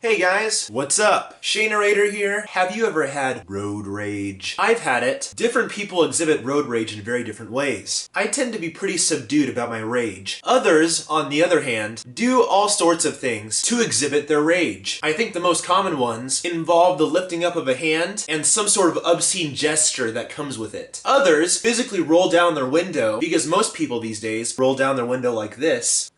Hey guys, what's up? Shanerator here. Have you ever had road rage? I've had it. Different people exhibit road rage in very different ways. I tend to be pretty subdued about my rage. Others, on the other hand, do all sorts of things to exhibit their rage. I think the most common ones involve the lifting up of a hand and some sort of obscene gesture that comes with it. Others physically roll down their window, because most people these days roll down their window like this.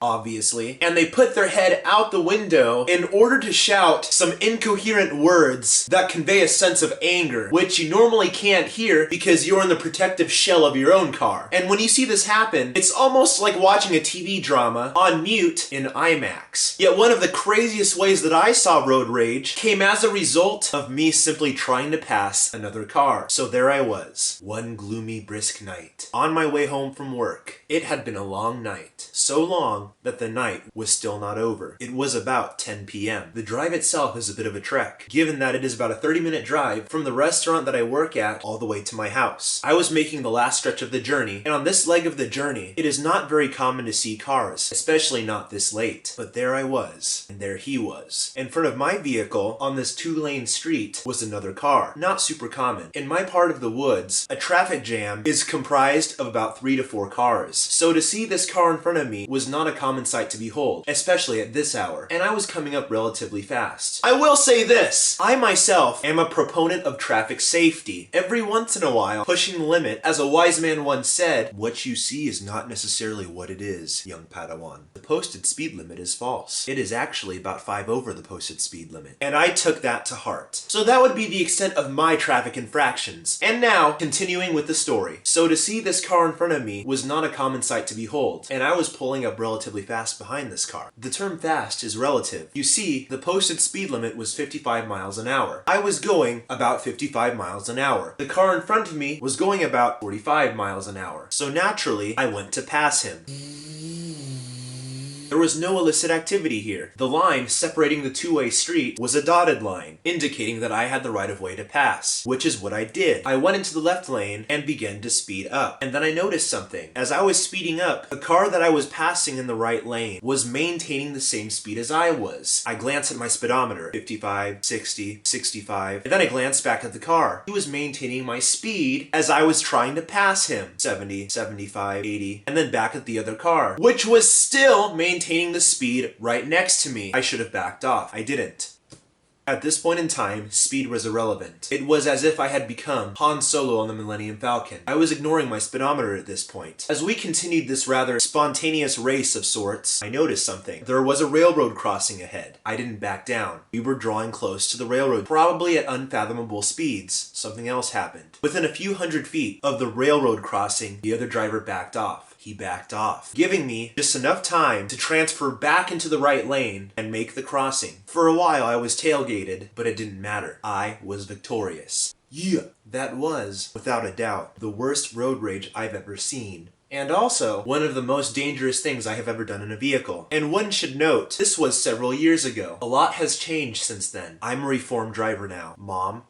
Obviously, and they put their head out the window in order to shout some incoherent words that convey a sense of anger, which you normally can't hear because you're in the protective shell of your own car. And when you see this happen, it's almost like watching a TV drama on mute in IMAX. Yet one of the craziest ways that I saw road rage came as a result of me simply trying to pass another car. So there I was, one gloomy, brisk night, on my way home from work. It had been a long night, so long that the night was still not over. It was about 10 p.m. The drive itself is a bit of a trek, given that it is about a 30-minute drive from the restaurant that I work at all the way to my house. I was making the last stretch of the journey, and on this leg of the journey, it is not very common to see cars, especially not this late. But there I was, and there he was. In front of my vehicle, on this two-lane street, was another car. Not super common. In my part of the woods, a traffic jam is comprised of about 3 to 4 cars. So to see this car in front of me was not a common sight to behold, especially at this hour, and I was coming up relatively fast. I will say this, I myself am a proponent of traffic safety. Every once in a while, pushing the limit, as a wise man once said, what you see is not necessarily what it is, young Padawan. The posted speed limit is false. It is actually about 5 over the posted speed limit. And I took that to heart. So that would be the extent of my traffic infractions. And now, continuing with the story. So to see this car in front of me was not a common sight to behold, and I was pulling up relatively fast behind this car. The term fast is relative. You see, the posted speed limit was 55 miles an hour. I was going about 55 miles an hour. The car in front of me was going about 45 miles an hour. So naturally, I went to pass him. There was no illicit activity here. The line separating the two-way street was a dotted line, indicating that I had the right of way to pass, which is what I did. I went into the left lane and began to speed up. And then I noticed something. As I was speeding up, the car that I was passing in the right lane was maintaining the same speed as I was. I glanced at my speedometer, 55, 60, 65, and then I glanced back at the car. He was maintaining my speed as I was trying to pass him, 70, 75, 80, and then back at the other car, which was still maintaining the speed right next to me. I should have backed off. I didn't. At this point in time, speed was irrelevant. It was as if I had become Han Solo on the Millennium Falcon. I was ignoring my speedometer at this point. As we continued this rather spontaneous race of sorts, I noticed something. There was a railroad crossing ahead. I didn't back down. We were drawing close to the railroad, probably at unfathomable speeds. Something else happened. Within a few hundred feet of the railroad crossing, the other driver backed off. He backed off, giving me just enough time to transfer back into the right lane and make the crossing. For a while I was tailgated, but it didn't matter. I was victorious. Yeah, that was, without a doubt, the worst road rage I've ever seen. And also, one of the most dangerous things I have ever done in a vehicle. And one should note, this was several years ago. A lot has changed since then. I'm a reformed driver now. Mom,